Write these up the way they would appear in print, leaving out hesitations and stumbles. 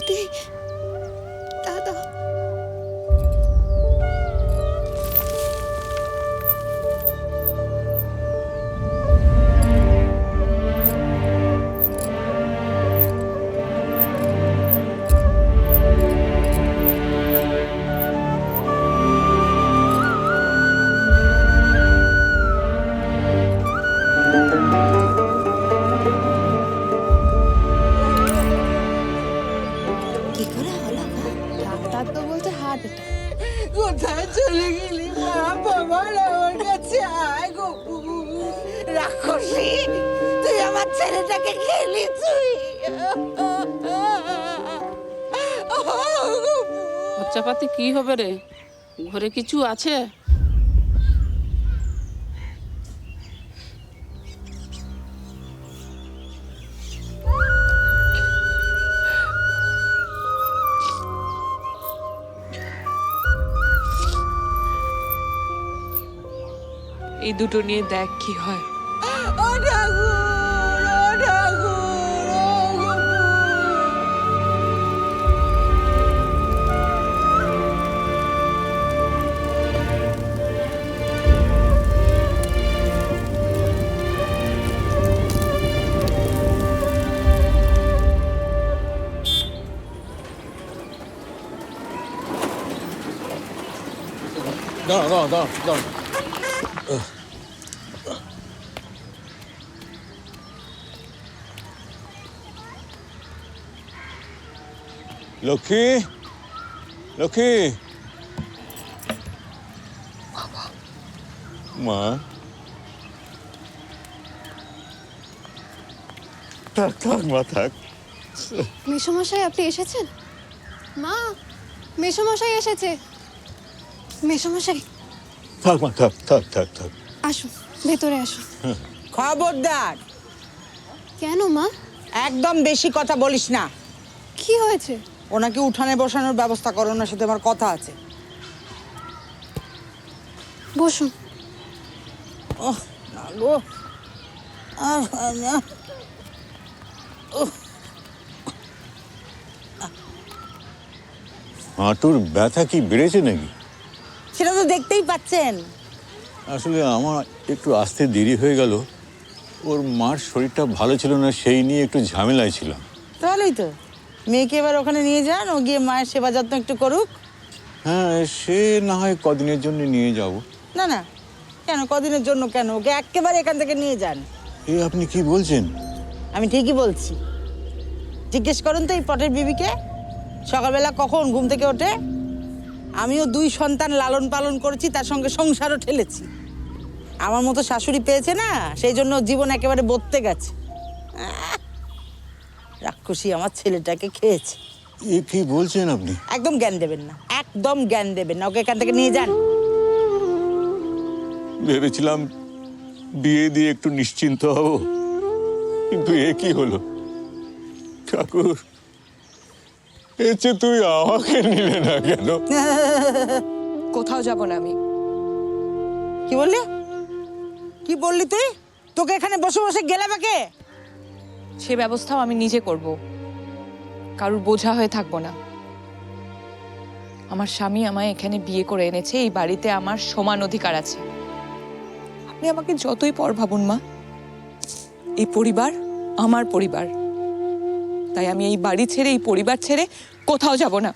বৌদি দাদা কি করে হলো গো? ডাক্তার তো বলছে হার্ট অ্যাটাক। কোথায় চলে গেলি মা? বাবা আমার কাছে আয় গো। রাক্ষসী, তুই আমার ছেলেটাকে খেলি তুই। খরচাপাতি কি হবে রে? ঘরে কিছু আছে? এই দুটো নিয়ে দেখ কি হয়। ও ঠাকুর, ও ঠাকুর, ও গো। দাঁড়া। লক্ষ্মী, লক্ষ্মী, মা, থাক মা থাক। মেসোমশাই আপনি এসেছেন? মা, মেসোমশাই এসেছে। মেসোমশাই থাক মা থাক। আসুন, ভেতরে আসুন। খবরদার, কেন মা? একদম বেশি কথা বলিস না। কি হয়েছে? ওনাকে উঠানে বসানোর ব্যবস্থা করো, ওনার সাথে আমার কথা আছে। বসুন। ওহ না গো, না। হাঁটুর ব্যথা কি বেড়েছে নাকি? সেটা তো দেখতেই পাচ্ছেন। আসলে আমার একটু আসতে দেরি হয়ে গেল। ওর মার শরীরটা ভালো ছিল না, সেই নিয়ে একটু ঝামেলায় ছিলাম। তাহলেই তো মেয়েকে এবার ওখানে নিয়ে যান, ও গিয়ে মায়ের সেবা যত্ন একটু করুক। হ্যাঁ, সে না হয় কদিনের জন্য নিয়ে যাব। না না, কেন কদিনের জন্য কেন? ওকে একেবারে এখান থেকে নিয়ে যান। এ আপনি কি বলছেন? আমি ঠিকই বলছি। জিজ্ঞেস করুন তো এই পটের বিবিকে, সকালবেলা কখন ঘুম থেকে ওঠে। আমিও 2 সন্তান লালন পালন করেছি, তার সঙ্গে সংসারও ঠেলেছি। আমার মতো শাশুড়ি পেয়েছে না, সেই জন্য জীবন একেবারে বদতে গেছে। রাক্ষসী আমার ছেলেটাকে খেয়েছে। এ কি বলছেন আপনি? একদম জ্ঞান দেবেন না, একদম জ্ঞান দেবেন না। ওকে এখান থেকে নিয়ে যান। ভেবেছিলাম বিয়ে দিয়ে একটু নিশ্চিন্ত হব, কিন্তু এ কি হলো? ঠাকুর, এর চেয়ে তুই আমাকে নিলে না কেন? কোথাও যাব না আমি। কি বললি? কি বললি তুই? তোকে এখানে বসে বসে গেলাবে কে? সে ব্যবস্থাও আমি নিজে করব, কারুর বোঝা হয়ে থাকবো না। আমার স্বামী আমায় এখানে বিয়ে করে এনেছে, এই বাড়িতে আমার সমান অধিকার আছে। আপনি আমাকে যতই পর ভাবুন মা, এই পরিবার আমার পরিবার। তাই আমি এই বাড়ি ছেড়ে, এই পরিবার ছেড়ে কোথাও যাব না।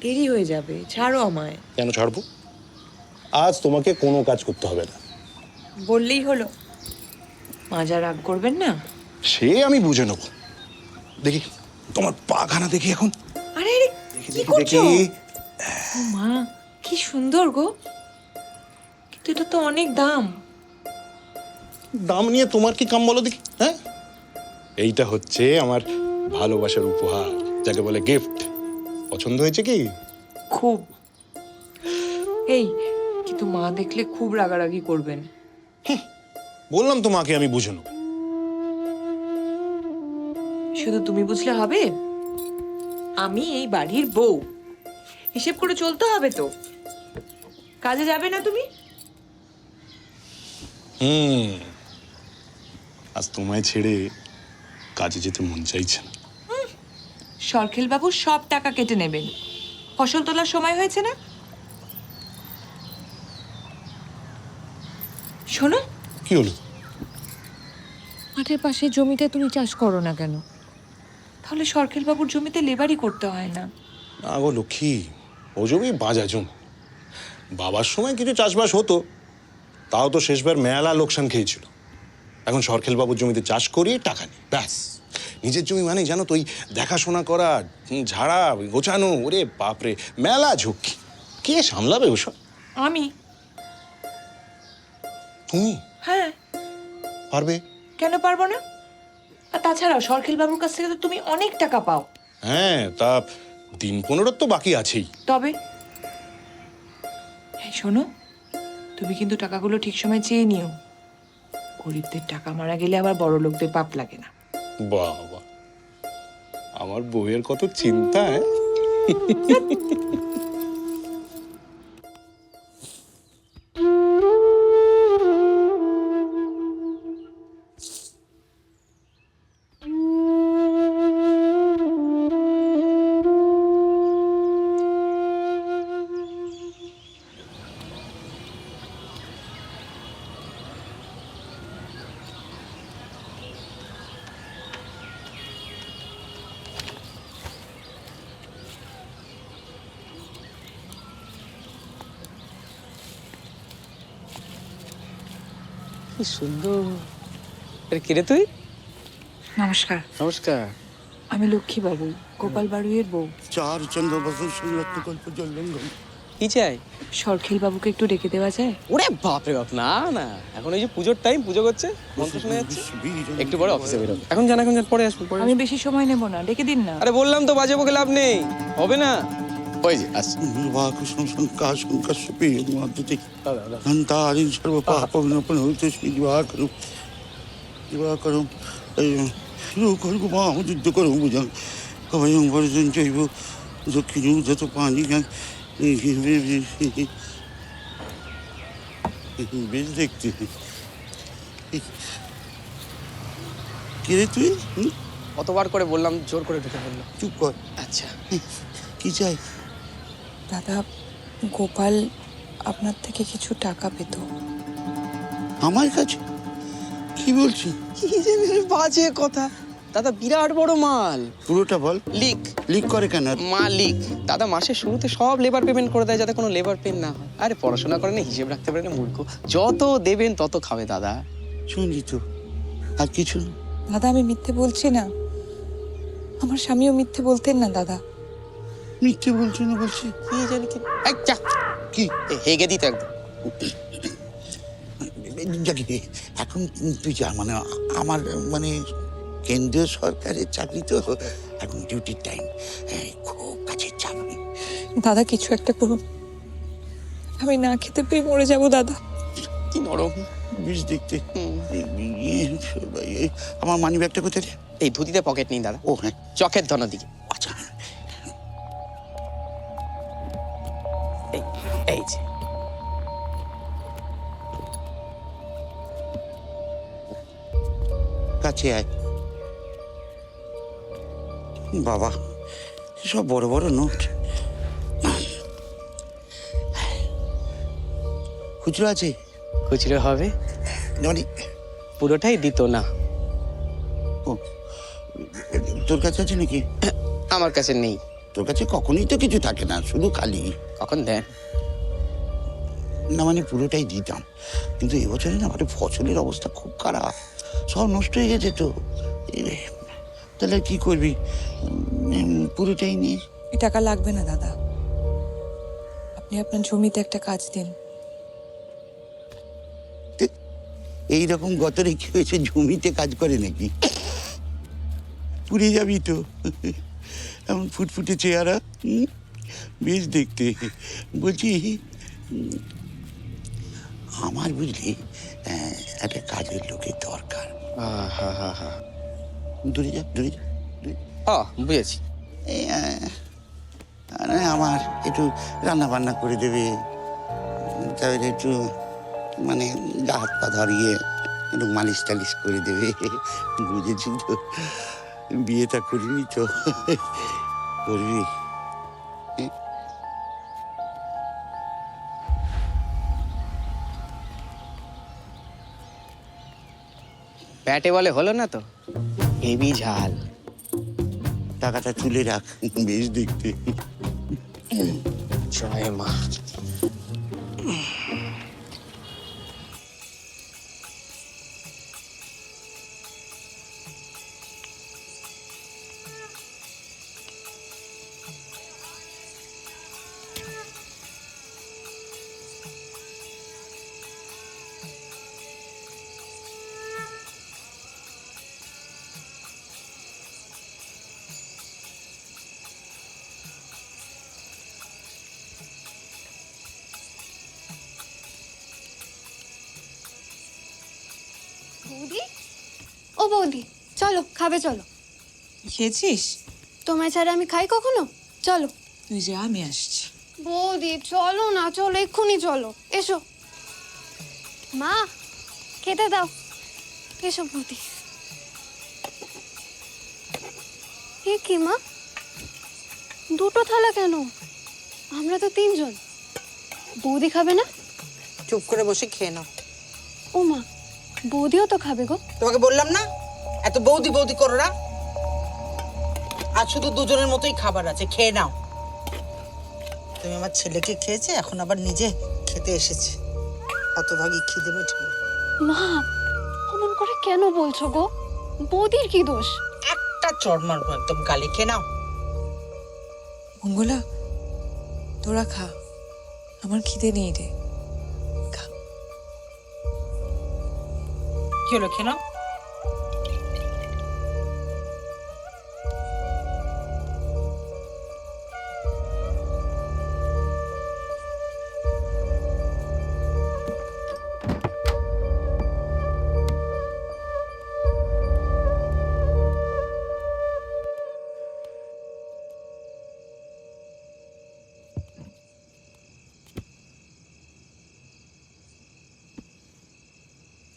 দেরি হয়ে যাবে, ছাড়ো আমায়। কেন ছাড়বো? আজ তোমাকে কোনো কাজ করতে হবে না। বললেই হলো। মাজা রাগ করবেন না? সে আমি বুঝে নেব। দেখি তোমার পাখানা দেখি এখন। আরে আরে, দেখি কি দেখি করছো? দেখি ও মা, কি সুন্দর গো। কিন্তু এটা তো অনেক দাম। দাম নিয়ে তোমার কি কাম বলো দেখি, হ্যাঁ? এইটা হচ্ছে আমার ভালোবাসার উপহার, যাকে বলে গিফট। পছন্দ হয়েছে কি? খুব। এই, কিন্তু মা দেখলে খুব রাগারাগি করবেন। বললাম তো মাকে আমি বুঝে নেবো। শুধু তুমি বুঝলে হবে? আমি এই বাড়ির বউ, হিসেব করে চলতে হবে তো। কাজে যাবে না তুমি? আজ তোমায় ছেড়ে কাজে যেতে মন চাইছে না। সরখেল বাবু সব টাকা কেটে নেবেন। ফসল তোলার সময় হয়েছে না? শোনো, কি হলো? মাঠের পাশে জমিতে তুমি চাষ করো না কেন? তাহলে সরখেল বাবুর জমিতে লেবারই করতে হয় না। না গো লক্ষ্মী, ও জমি বাজা জমি। বাবার সময় কিছু চাষবাস হতো, তাও তো শেষবার মেলা লোকসান খেয়েছিল। এখন সরখেল বাবুর জমিতে চাষ করি, টাকা নেই, ব্যাস। নিজের জমি মানে জানো তো, ওই দেখাশোনা করা, ঝাড়া গোছানো, ওরে বাপরে, মেলা ঝুঁকি। কে সামলাবে ওসব? আমি? তুমি হ্যাঁ, পারবে? কেন পারবো না? আর তাছাড়াও সরখেল বাবুর কাছ থেকে তো তুমি অনেক টাকা পাও। হ্যাঁ, তা দিন 15 তো বাকি আছেই। তবে হ্যাঁ, শোনো, তুমি কিন্তু টাকাগুলো ঠিক সময় চেয়ে নিও। গরিবদের টাকা মারা গেলে আবার বড় লোকদের পাপ লাগে না। বাবা, আমার বউয়ের কত চিন্তা, হ্যাঁ? কি সুন্দর। আরে কে রে তুই? নমস্কার, নমস্কার। আমি লক্ষ্মী বাবু, গোপাল বাড়ুইয়ের বউ। চার চন্দ্র বছর সংরক্ত কল্প জলঙ্গম। কি চাই? সরখেল বাবুকে একটু ডেকে দেওয়া যায়? ওরে বাপ রে বাপ, না না, এখন এই যে পুজোর টাইম, পুজো করছে, মন্ত্র শোনা যাচ্ছে, একটু পরে অফিসে বেরোবে। এখন জান, এখন জান, পরে আসবো, পরে আমি আসবো। বেশি সময় নেব না, ডেকে দিন না। আরে বললাম তো, বাজে বকে লাভ নেই, হবে না। ওই যে আসছে। বাকুশম শঙ্কা শঙ্কা সুপি মাদুতি ধন্তারিং সর্ব পাপ বিনপনহৃত শ্রী দিবাকরম দিবাকরম রূপকর্ম মাম যুদ্ধ করম বুঝাং কবয়ং বরজন জৈব দক্ষিণ যত পানি বেশ দেখতে। কে রে তুই? কতবার করে বললাম, জোর করে ঢুকে বললো। চুপ কর। আচ্ছা, কি চাই? দাদা, গোপাল আপনার থেকে কিছু টাকা পেত। আমার কাছে? কি বলছি? কি জানিস বাজে কথা। দাদা বিরাট বড় মাল। পুরোটা বল। লিক লিক করে কেন? মালিক দাদা মাসের শুরুতে সব লেবার পেমেন্ট করে দেয়, যাতে কোনো লেবার পেন না হয়। আরে পড়াশোনা করে না, হিসেব রাখতে পারে না, মূর্খ। যত দেবেন তত খাবে দাদা। শুনলি তো, আর কিছু? দাদা, আমি মিথ্যে বলছি না। আমার স্বামীও মিথ্যে বলতেন না দাদা। মিথ্যে বলছো না বলছি? কি জানি কি। এই যা, কি হেগে দিত একদম। জানি এখন তুই যা, মানে আমার মানে কেন্দ্রীয় সরকারের চাকরি তো, এখন ডিউটির টাইম, খুব কাছের চাকরি। দাদা, কিছু একটা করুন, আমি না খেতে পেয়ে মরে যাব দাদা। কি নরম। বেশ দেখতে। আমার মানি ব্যাগটা কোথায় রে? এই ধুতিতে পকেট নেই দাদা। ও হ্যাঁ, চকের ধনার দিকে। আচ্ছা। এই এই যে কাছে আয়। বাবা, সব বড় বড় নোট। খুচরো আছে? খুচরো হবে, মানে পুরোটাই দিত না। ও, তোর কাছে আছে নাকি? আমার কাছে নেই। তোর কাছে কখনোই তো কিছু থাকে না, শুধু খালি। কখন দেন? না মানে পুরোটাই দিতাম, কিন্তু এবছরে না মানে ফসলের অবস্থা খুব খারাপ, সব নষ্ট হয়ে গেছে তো। তাহলে কি করবি? পুরোটাই নিয়ে এই টাকা লাগবে না দাদা, আপনি আপনার জমিতে একটা কাজ দিন। এইরকম গতরে কি হয়েছে, জমিতে কাজ করে নাকি? পুড়ে যাবি তো, এমন ফুটফুটে চেহারা, বেশ দেখতে। বলছি, আমার বুঝলি একটা কাজের লোকের দরকার। হা হা হা। দূরে যা, দূরে যা, দূরে যা। বুঝেছি। এই, আমার একটু রান্না বান্না করে দেবে, তাহলে একটু মানে গা হাত পা ধরিয়ে একটু মালিশ টালিশ করে দেবে। বুঝেছি তো, বিয়েটা করবি তো? করবি? ব্যাটে বলে হলো না তো, হেভি ঝাল। টাকাটা তুলে রাখ, বেশ দেখতে। জয় মা। বৌদি, ও বৌদি, চলো খাবে, চলো। খেয়েছিস? তোমায় ছাড়া আমি খাই কখনো? চলো। তুই যা, আমি আসছি। বৌদি চলো না, চলো এক্ষুনি চলো, এসো। মা খেতে দাও, এসো বৌদি। এ কি মা, দুটো থালা কেন? আমরা তো তিনজন। বৌদি খাবে না? চুপ করে বসে খেয়ে নাও। ও মা, বৌদিও তো খাবে গো। তোমাকে বললাম না এত বৌদি বৌদি করো না। আজ শুধু দুজনের মতোই খাবার আছে, খেয়ে নাও। তুমি আমার ছেলেকে খেয়েছে, এখন আবার নিজে খেতে এসেছে। হতভাগী, খিদে মেটে। মা অমন করে কেন বলছো গো? বৌদির কি দোষ? একটা চড় মারবো একদম গালে। খেয়ে নাও। মঙ্গলা, তোরা খা, আমার খিদে নেই রে। খা। কি হলো, খেয়ে নাও।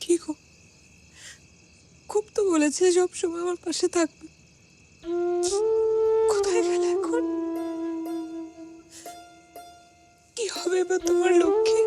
কি গো, খুব তো বলেছে সবসময় আমার পাশে থাকবে, কোথায় গেল এখন? কি হবে এবার তোমার লক্ষ্যে?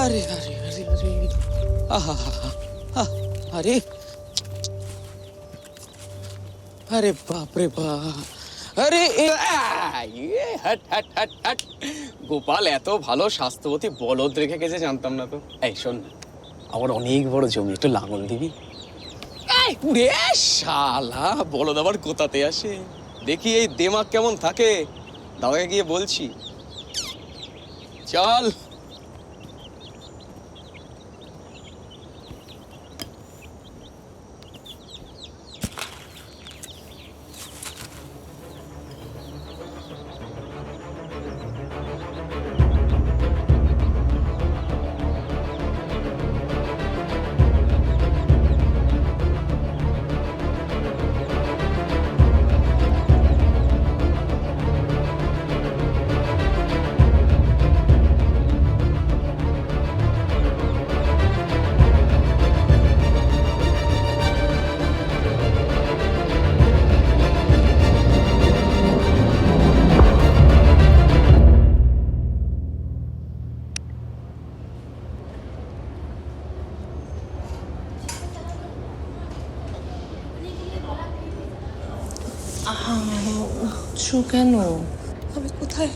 আরে আরে আরে আরে, আহা আরে, আরে বাপ রে বাপ, আরে হাট হাট হাট হাট। গোপাল এত ভালো স্বাস্থ্যবতী বলদ রেখে গেছে জানতাম না তো। এই শোন না, আমার অনেক বড় জমি, একটু লাঙল দিবি? উড়ে শালা, বলদ আবার কোথাতে আসে? দেখি এই দেমাগ কেমন থাকে, দাদাকে গিয়ে বলছি। চল। কাঁদছো কেন? আমি কোথায়?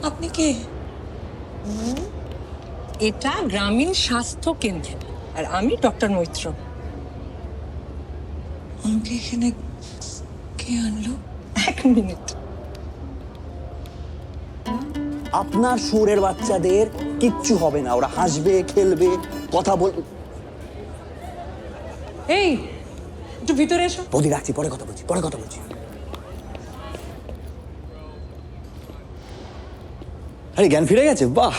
আপনি কে? এটা গ্রামীণ স্বাস্থ্য কেন্দ্র আর আমি ডক্টর মৈত্র। আমাকে এখানে কে আনলো? এক মিনিট। আপনার শুয়োরের বাচ্চাদের কিচ্ছু হবে না, ওরা হাসবে, খেলবে, কথা বলবে। এই একটু ভিতরে এসো। বৌদি রাখছি, পরে কথা বলছি, পরে কথা বলছি। আরে জ্ঞান ফিরে গেছে, বাহ।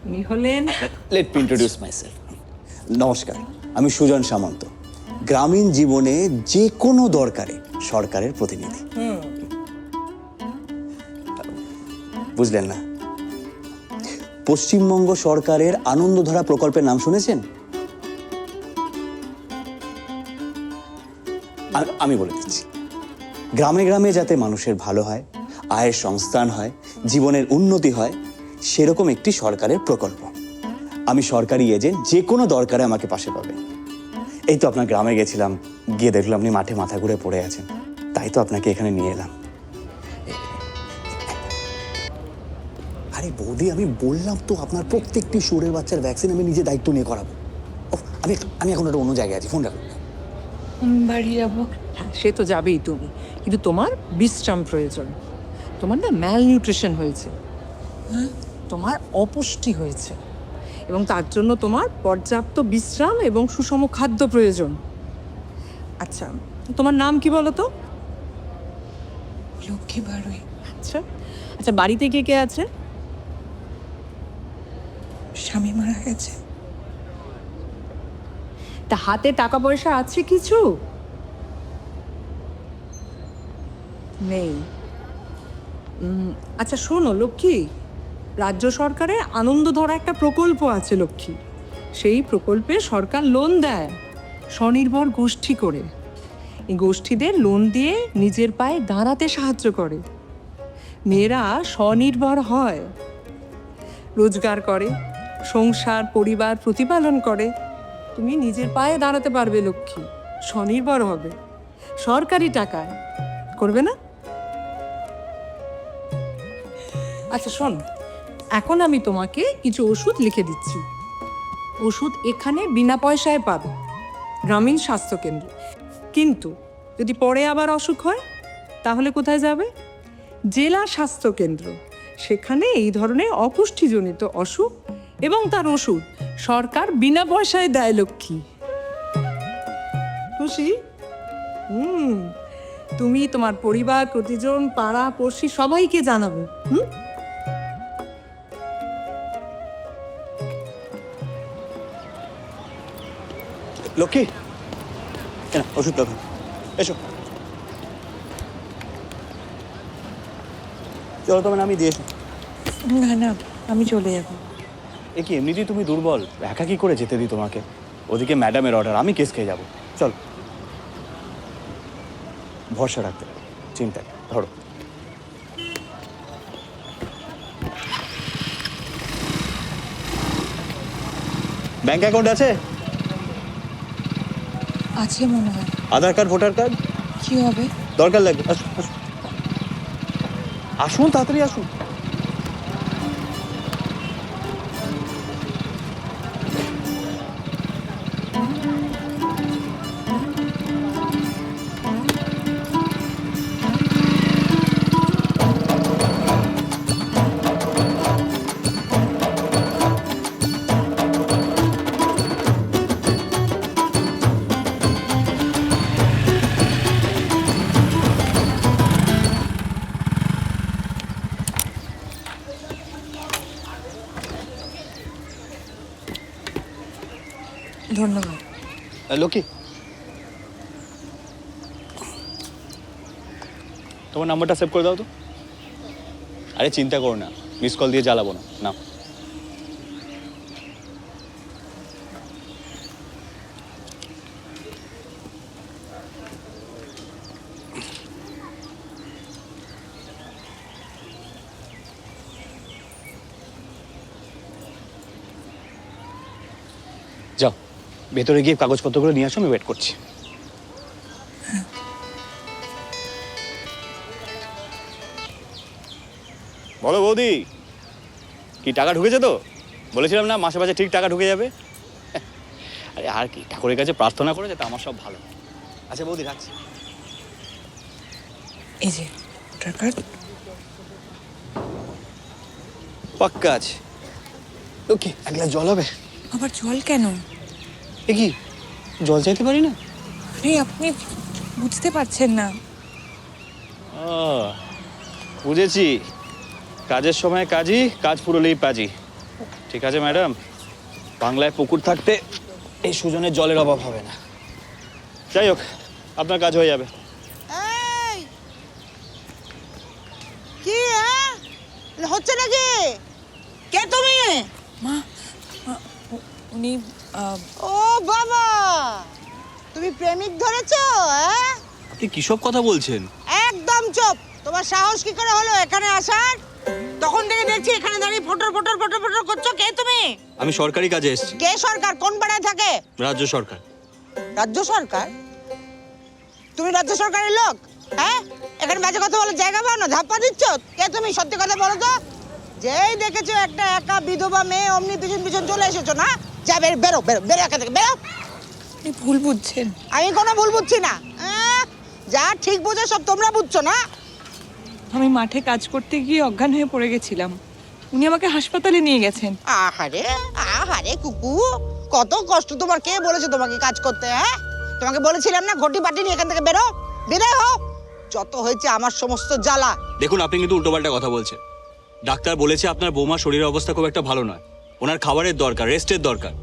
উনি হলেন লেট মি ইন্ট্রোডিউস মাইসেলফ। নমস্কার, আমি সুজন সামন্ত, গ্রামীণ জীবনে যে কোনো দরকারে সরকারের প্রতিনিধি। বুঝলেন না? পশ্চিমবঙ্গ সরকারের আনন্দধারা প্রকল্পের নাম শুনেছেন? আমি বলে দিচ্ছি, গ্রামে গ্রামে যাতে মানুষের ভালো হয়, আয়ের সংস্থান হয়, জীবনের উন্নতি হয়, সেরকম একটি সরকারের প্রকল্প। আমি সরকারি এজেন্ট, যে কোনো দরকারে আমাকে পাশে পাবে। এই তো আপনার গ্রামে গেছিলাম, গিয়ে দেখলাম আপনি মাঠে মাথা ঘুরে পড়ে আছেন, তাই তো আপনাকে এখানে নিয়ে এলাম। আরে বৌদি, আমি বললাম তো আপনার প্রত্যেকটি শুয়োরের বাচ্চার ভ্যাকসিন আমি নিজে দায়িত্ব নিয়ে করাবো। আমি এখন একটা অন্য জায়গায় আছি, ফোন রাখুন। বাড়ি যাবো। হ্যাঁ, সে তো যাবেই তুমি, কিন্তু তোমার বিশ্রাম প্রয়োজন। তোমার না ম্যালনিউট্রিশন হয়েছে, তোমার অপুষ্টি হয়েছে, এবং তার জন্য তোমার পর্যাপ্ত বিশ্রাম এবং সুষম খাদ্য প্রয়োজন। আচ্ছা, তোমার নাম কি বলো তো? লক্ষ্মী বাড়ুই। আচ্ছা আচ্ছা, বাড়িতে কে কে আছে? স্বামী মারা গেছে। তা হাতে টাকা পয়সা আছে কিছু? নেই। আচ্ছা শোনো লক্ষ্মী, রাজ্য সরকারের আনন্দধারা একটা প্রকল্প আছে লক্ষ্মী। সেই প্রকল্পে সরকার লোন দেয় স্বনির্ভর গোষ্ঠী করে। এই গোষ্ঠীদের লোন দিয়ে নিজের পায়ে দাঁড়াতে সাহায্য করে। মেয়েরা স্বনির্ভর হয়, রোজগার করে, সংসার পরিবার প্রতিপালন করে। তুমি নিজের পায়ে দাঁড়াতে পারবে লক্ষ্মী, স্বনির্ভর হবে, সরকারি টাকায়। করবে না? আচ্ছা শোন, এখন আমি তোমাকে কিছু ওষুধ লিখে দিচ্ছি। ওষুধ এখানে বিনা পয়সায় পাবে, গ্রামীণ স্বাস্থ্য কেন্দ্র। কিন্তু যদি পরে আবার অসুখ হয় তাহলে কোথায় যাবে? জেলা স্বাস্থ্য কেন্দ্র। সেখানে এই ধরনের অপুষ্টিজনিত অসুখ এবং তার ওষুধ সরকার বিনা পয়সায় দেয় লক্ষ্মী। খুশি? তুমি তোমার পরিবার, প্রতিজন, পাড়া পড়শি সবাইকে জানাবে। লক্ষ্মী, ওষুধ রাখুন, এসো। চলো তোমার আমি দিয়ে এসো। না না, আমি চলে যাবো। এ কি, এমনিতেই তুমি দুর্বল, একা কি করে যেতে দিই তোমাকে? ওদিকে ম্যাডামের অর্ডার, আমি কেস খেয়ে যাবো। চল, ভরসা রাখতে পারো, চিন্তা নেই, ধরো। ব্যাংক অ্যাকাউন্ট আছে? আছে মনে হয়। আধার কার্ড, ভোটার কার্ড? কি হবে? দরকার লাগবে, আসুন আসুন আসুন, তাড়াতাড়ি আসুন। ধন্যবাদ। লক্ষ্মী, তোমার নাম্বারটা সেভ করে দাও তো। আরে চিন্তা করো না, মিস কল দিয়ে জ্বালাবো না। নাও। যাও, ভেতরে গিয়ে কাগজপত্রগুলো নিয়ে আসো, আমি ওয়েট করছি। বলো বৌদি, কি টাকা ঢুকেছে তো? বলেছিলাম না মাসে মাসে ঠিক টাকা ঢুকে যাবে। আরে আর কি, ঠাকুরের কাছে প্রার্থনা করে যাতে আমার সব ভালো। আচ্ছা বৌদি, রাখছি। এই যে ভোটার কার্ড। পাক্কা আছে। ওকে, এক গ্লাস জল হবে? আবার জল কেন? এ কি, জল চাইতে পারি না? আরে আপনি বুঝতে পারছেন না। ও, বুঝেছি। কাজের সময় কাজই, কাজ ফুরলেই পাজি। ঠিক আছে ম্যাডাম, বাংলায় পুকুর থাকতে এই সুজনের জলের অভাব হবে না। যাই হোক, আপনার কাজ হয়ে যাবে। এই কি হচ্ছে নাকি? কে তুমি? মা, উনি ও বাবা, তুমি প্রেমিক ধরেছো? আপনি কিসব কথা বলছেন? একদম চুপ। তোমার সাহস কি করে হলো এখানে আসার? তখন থেকে দেখছি এখানে দাঁড়িয়ে ফটর ফটর ফটর ফটর করছো। কে তুমি? আমি সরকারি কাজে এসেছি। কে সরকার? কোন পাড়ায় থাকে? রাজ্য সরকার। রাজ্য সরকার? তুমি রাজ্য সরকারের লোক? হ্যাঁ, এখানে বাজে কথা বলে জায়গা পাও না, ধাপ্পা দিচ্ছ। কে তুমি? সত্যি কথা বলো তো। যেই দেখেছো একটা একা বিধবা মেয়ে, অমনি পিছন পিছন চলে এসেছো না? যা বেরো বেরো বেরো বেরো এখান থেকে, বেরো। আপনি ভুল বুঝছেন। আমি কোনো ভুল বুঝছি না। যা ঠিক বোঝো সব তোমরা বুঝছো না। আমি মাঠে কাজ করতে গিয়ে অজ্ঞান হয়ে পড়ে গেছিলাম, উনি আমাকে হাসপাতালে নিয়ে গেছেন। আহারে আহারে কুকু, কত কষ্ট তোমার। কে বলেছে তোমাকে কাজ করতে? হ্যাঁ, তোমাকে বলেছিলাম না ঘটি বাটি নিয়ে এখান থেকে বেরো, বিদায় হও। যত হয়েছে আমার সমস্ত জ্বালা। দেখুন, আপনি কিন্তু উল্টোপাল্টা কথা বলছেন। ডাক্তার বলেছে আপনার বৌমার শরীরের অবস্থা খুব একটা ভালো নয়, ওনার খাবারের দরকার, রেস্টের দরকার।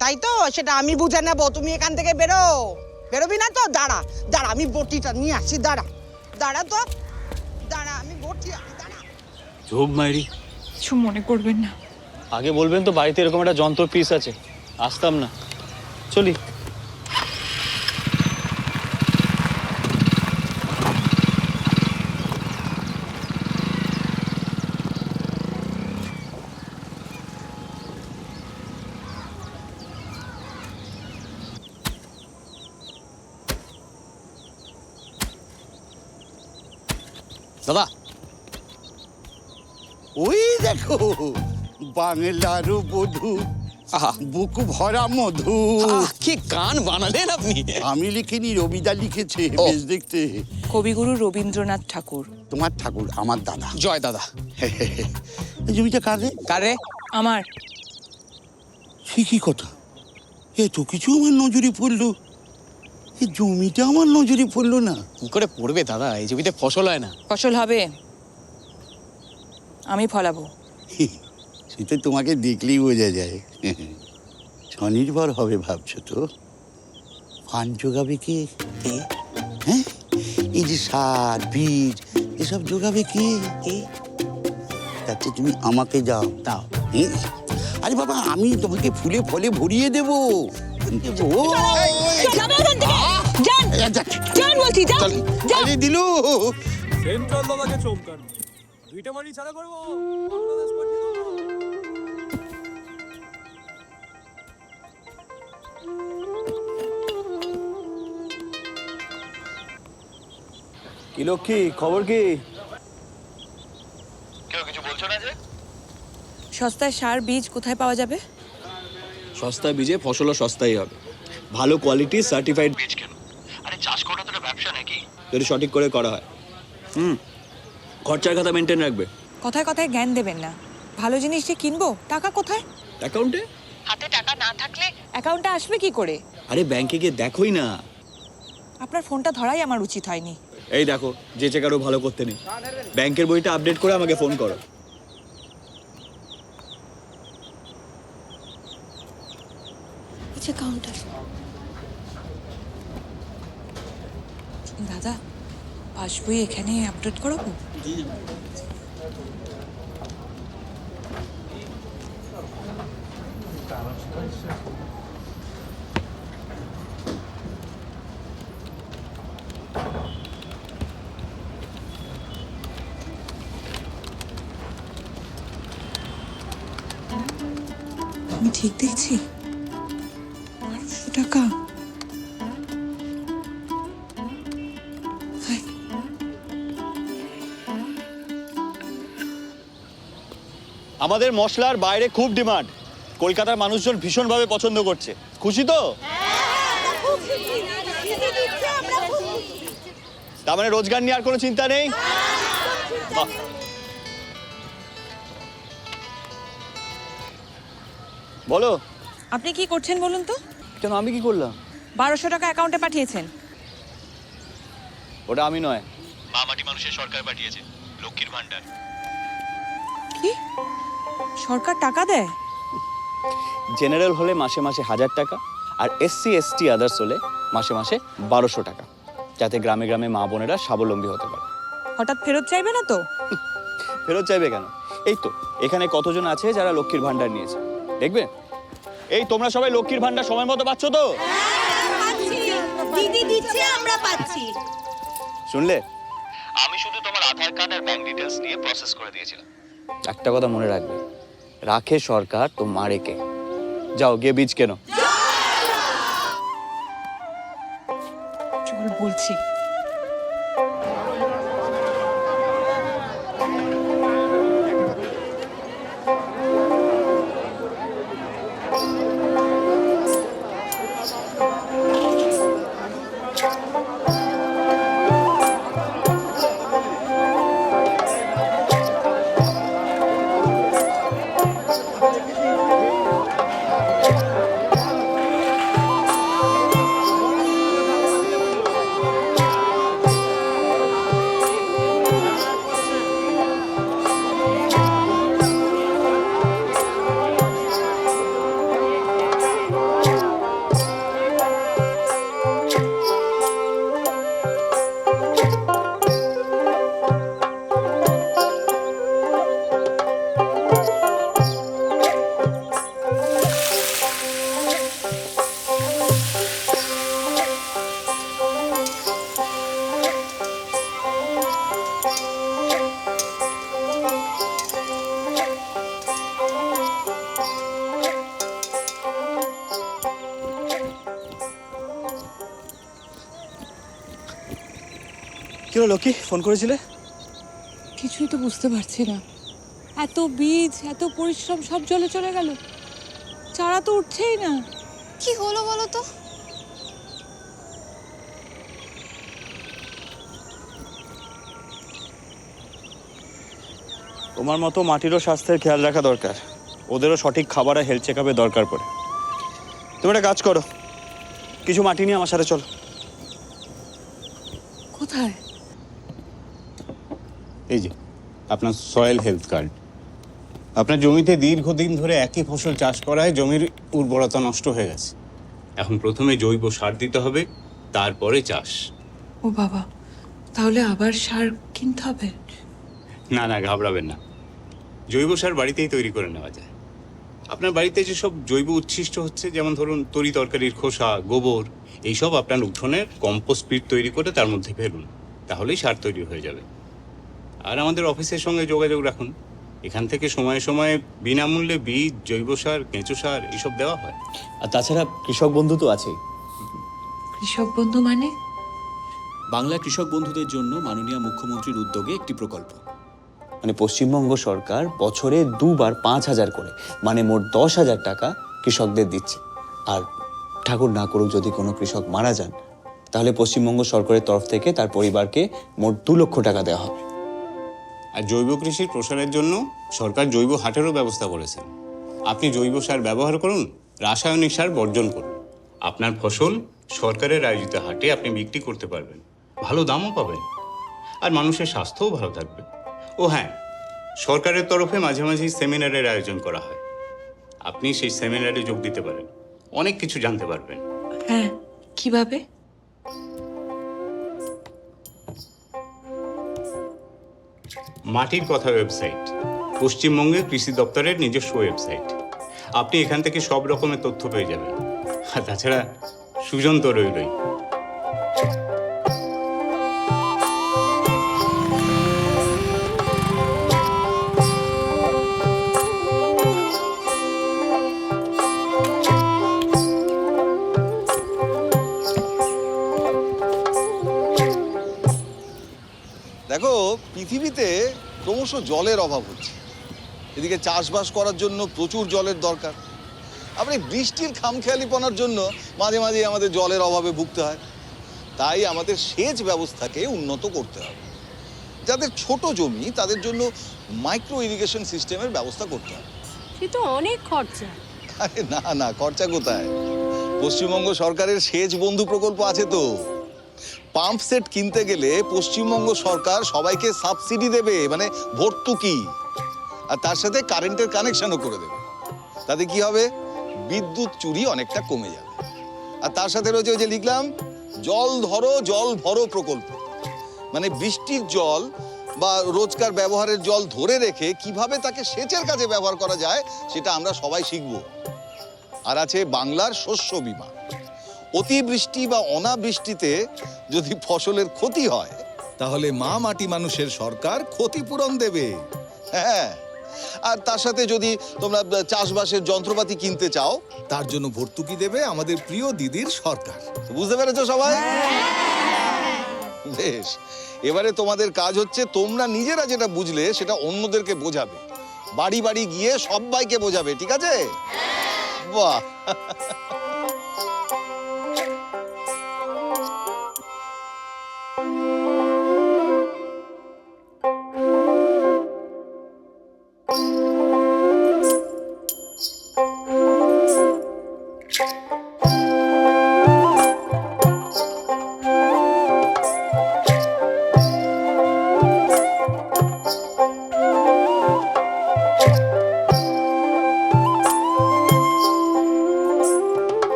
তাই তো, সেটা আমি বুঝে নেবো। তুমি এখান থেকে বেরো। বেরোবি না তো? দাঁড়া দাঁড়া, আমি বটিটা নিয়ে আসি। দাঁড়া দাঁড়া তো, দাঁড়া, আমি বটি আনি, দাঁড়া। ঝোপ মাইরি, কিছু মনে করবেন না। আগে বলবেন তো বাড়িতে এরকম একটা যন্ত্র পিস আছে, আসতাম না। চলি। দাদা, ওই দেখো বাংলার বধূ, বুক ভরা মধু। কি গান বানালেন আপনি! আমি লিখিনি, রবিদা লিখেছে। বেশ দেখতে। কবিগুরু রবীন্দ্রনাথ ঠাকুর। তোমার ঠাকুর আমার দাদা। জয় দাদা। এই জমিটা কারে? কারে? আমার। সে কি কথা? এত কিছু আমার নজরে পড়লো, এই জমিটা আমার নজরে পড়লো না। কি করে পড়বে দাদা, এই জমিতে ফসল হয় না। ফসল হবে, আমি ফলাবো। সেটা তোমাকে দেখলেই বোঝা যায়। স্বনির্ভর হবে ভাবছো তো? ফান্ড জোগাবে কে? হ্যাঁ, এই যে সার বীজ এসব জোগাবে কে? তাতে তুমি আমাকে যাও দাও। আরে বাবা, আমি তোমাকে ফুলে ফলে ভরিয়ে দেবো। দিলু সেন্ট্রাল দাদাকে চমকান, দুইটা মারি ছাড়া করবো। কি লক্ষ্মী, খবর কি? কেউ কিছু বলছো না যে? সস্তায় সার বীজ কোথায় পাওয়া যাবে? সস্তা বীজে ফসলও সস্তাই হবে। ভালো কোয়ালিটি সার্টিফাইড বীজ কেন? আরে চাষ করা তো একটা ব্যবসা নাকি, যদি সঠিক করে করা হয়। খরচার খাতা মেনটেন রাখবে। কথায় কথায় জ্ঞান দেবেন না। ভালো জিনিস যে কিনবো, টাকা কোথায়? অ্যাকাউন্টে। হাতে টাকা না থাকলে অ্যাকাউন্টে আসবে কি করে? আরে ব্যাংকে গিয়ে দেখোই না। আপনার ফোনটা ধরাই আমার উচিত হয়নি। এই দেখো, যে চেকারও ভালো করতে নেই। ব্যাংকের বইটা আপডেট করে আমাকে ফোন করো। আচ্ছা, কাউন্টার। দাদা, পাসবই এখানে আপডেট করাবো? আমি ঠিক দেখছি? 1200 টাকা। আমাদের মশলার বাইরে খুব ডিমান্ড, কলকাতার মানুষজন ভীষণভাবে পছন্দ করছে। খুশি তো? তার মানে রোজগার নিয়ে আর কোনো চিন্তা নেই? বাহ। বলো। আপনি কি করছেন বলুন তো? কেন, আমি কি করলাম? 1200 টাকা অ্যাকাউন্টে পাঠিয়েছেন। ওটা আমি নয়, মামাটি মানুষের সরকার পাঠিয়েছে, লক্ষ্মীর ভান্ডার। কি? সরকার টাকা দেয়? জেনারেল হলে মাসে মাসে 1000 টাকা, আর SC ST আদার্স হলে মাসে মাসে 1200 টাকা, যাতে গ্রামে গ্রামে মা বোনেরা স্বাবলম্বী হতে পারে। হঠাৎ ফেরত চাইবে না তো? ফেরত চাইবে কেন? এই তো এখানে কতজন আছে যারা লক্ষ্মীর ভান্ডার নিয়েছে, দেখবে। এই তোমরা সবাই লক্ষ্মীর ভান্ডার সময় মতো পাচ্ছ তো? দিদি দিচ্ছে, আমরা পাচ্ছি। শুনলে? আমি শুধু তোমার আধার কার্ড আর ব্যাংক ডিটেইলস নিয়ে প্রসেস করে দিয়েছিলাম। একটা কথা মনে রাখবে, রাখে সরকার তো মারে কে। যাও গিয়ে বীজ কেনো। চল বলছি। কি হলো লক্ষ্মী, ফোন করেছিলে? কিছুই তো বুঝতে পারছি না। এত বীজ, এত পরিশ্রম সব জলে চলে গেল। চারা তো উঠছেই না। কি হলো বলো তো? তোমার মতো মাটিরও স্বাস্থ্যের খেয়াল রাখা দরকার, ওদেরও সঠিক খাবার আর হেলথ চেকআপের দরকার পড়ে। তুমি একটা কাজ করো, কিছু মাটি নিয়ে আমার সাথে চলো। কোথায়? এই যে আপনার সয়েল হেলথ কার্ড। আপনার জমিতে দীর্ঘদিন ধরে একই ফসল চাষ করায় জমির উর্বরতা নষ্ট হয়ে গেছে। এখন প্রথমে জৈব সার দিতে হবে, তারপরে চাষ। ও বাবা, তাহলে আবার সার কিনতে হবে? না না, ঘাবড়াবেন না, জৈব সার বাড়িতেই তৈরি করে নেওয়া যায়। আপনার বাড়িতে যেসব জৈব উচ্ছিষ্ট হচ্ছে, যেমন ধরুন তরি তরকারির খোসা, গোবর, এইসব আপনার উঠোনের কম্পোস্ট পিট তৈরি করে তার মধ্যে ফেলুন, তাহলেই সার তৈরি হয়ে যাবে। আর আমাদের অফিসের সঙ্গে যোগাযোগ রাখুন, এখান থেকে সময়ে সময়ে বিনামূল্যে বীজ, জৈব সার, কেঁচো সার এইসব দেওয়া হয়। আর তাছাড়া কৃষক বন্ধু তো আছেই। কৃষক বন্ধু মানে? বাংলা কৃষক বন্ধুদের জন্য মাননীয় মুখ্যমন্ত্রীর উদ্যোগে একটি প্রকল্প। মানে পশ্চিমবঙ্গ সরকার বছরে 2 বার 5000 করে, মানে মোট 10,000 টাকা কৃষকদের দিচ্ছে। আর ঠাকুর না করুক যদি কোনো কৃষক মারা যান, তাহলে পশ্চিমবঙ্গ সরকারের তরফ থেকে তার পরিবারকে মোট 2 লক্ষ টাকা দেওয়া হবে। আর জৈব কৃষির প্রসারের জন্য সরকার জৈব হাটেরও ব্যবস্থা করেছেন। আপনি জৈব সার ব্যবহার করুন, রাসায়নিক সার বর্জন করুন। আপনার ফসল সরকারের আয়োজিত হাটে আপনি বিক্রি করতে পারবেন, ভালো দামও পাবেন, আর মানুষের স্বাস্থ্যও ভালো থাকবে। ও হ্যাঁ, সরকারের তরফে মাঝে মাঝে সেমিনারের আয়োজন করা হয়, আপনি সেই সেমিনারে যোগ দিতে পারেন, অনেক কিছু জানতে পারবেন। হ্যাঁ, কিভাবে? মাটির কথা ওয়েবসাইট, পশ্চিমবঙ্গের কৃষি দপ্তরের নিজস্ব ওয়েবসাইট। আপনি এখান থেকে সব রকমের তথ্য পেয়ে যাবেন। আর তাছাড়া সুজন তো রইলই। দেখো, পৃথিবীতে ক্রমশ জলের অভাব হচ্ছে। এদিকে চাষবাস করার জন্য প্রচুর জলের দরকার। আবার এই বৃষ্টির খামখেয়ালিপনার জন্য মাঝে মাঝে আমাদের জলের অভাবে ভুগতে হয়। তাই আমাদের সেচ ব্যবস্থাকে উন্নত করতে হবে। যাদের ছোট জমি তাদের জন্য মাইক্রো ইরিগেশন সিস্টেমের ব্যবস্থা করতে হবে। সে তো অনেক খরচা। আরে না না, খরচা কোথায়? পশ্চিমবঙ্গ সরকারের সেচ বন্ধু প্রকল্প আছে তো। পাম্প সেট কিনতে গেলে পশ্চিমবঙ্গ সরকার সবাইকে সাবসিডি দেবে, মানে ভর্তুকি, আর তার সাথে কারেন্টের কানেকশনও করে দেবে। তাতে কি হবে? বিদ্যুৎ চুরি অনেকটা কমে যাবে। আর তার সাথে রয়েছে ওই যে লিখলাম জল ধরো জল ভরো প্রকল্প, মানে বৃষ্টির জল বা রোজকার ব্যবহারের জল ধরে রেখে কিভাবে তাকে সেচের কাজে ব্যবহার করা যায় সেটা আমরা সবাই শিখব। আর আছে বাংলার শস্য বীমা। অতিবৃষ্টি বা অনাবৃষ্টিতে যদি ফসলের ক্ষতি হয় তাহলে মা মাটি মানুষের সরকার ক্ষতিপূরণ দেবে। হ্যাঁ, আর তার সাথে যদি তোমরা চাষবাসের যন্ত্রপাতি কিনতে চাও তার জন্য ভর্তুকি দেবে আমাদের প্রিয় দিদির সরকার। বুঝতে পেরেছো সবাই? বেশ, এবারে তোমাদের কাজ হচ্ছে তোমরা নিজেরা যেটা বুঝলে সেটা অন্যদেরকে বোঝাবে, বাড়ি বাড়ি গিয়ে সবাইকে বোঝাবে, ঠিক আছে? বাহ,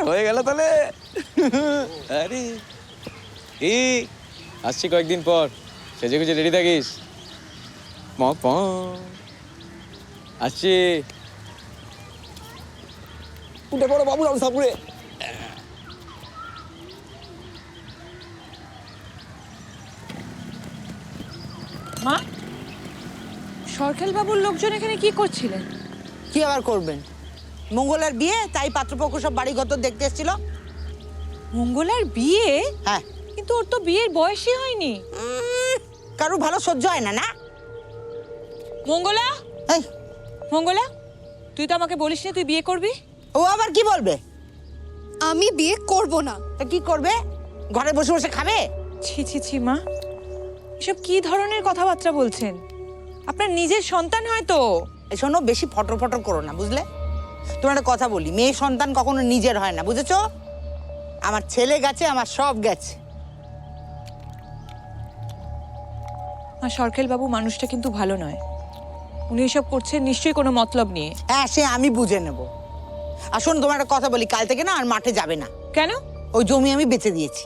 হয়ে গেল তাহলে। আরে এই আসছি কয়েকদিন পর, সেজে গুজে রেডি থাকিস। আসছি। উঠে পড়ো বাবু, সাপুরে। মা, সরকার বাবুর লোকজন এখানে কি করছিলেন? কি আবার করবেন? মঙ্গলার বিয়ে, তাই পাত্রপক্ষ সব বাড়ি ঘর দেখতে এসেছিল। মঙ্গলার বিয়ে? হ্যাঁ। কিন্তু ওর তো বিয়ের বয়সই হয়নি। কারো ভালো সহ্য হয় না না? মঙ্গলা, এই মঙ্গলা, তুই তো আমাকে বলিস না তুই বিয়ে করবি। ও আবার কি বলবে? আমি বিয়ে করব না। তা কি করবে? ঘরে বসে বসে খাবে? ছি ছি ছি মা, এসব কি ধরনের কথাবার্তা বলছেন? আপনার নিজের সন্তান হয়তো। এই শোনো, বেশি ফটর ফটর করো না, বুঝলে? তোমার একটা কথা বলি, মেয়ে সন্তান কখনো নিজের হয় না, বুঝেছো? আমার ছেলে গেছে, আমার সব গেছে। আর সরকেল বাবু মানুষটা কিন্তু ভালো নয়। উনি এসব করছেন নিশ্চয়ই কোনো মতলব নিয়ে। হ্যাঁ, সে আমি বুঝে নেব। আর শোনো, তোমার একটা কথা বলি, কাল থেকে না আর মাঠে যাবে না। কেন? ওই জমি আমি বেচে দিয়েছি।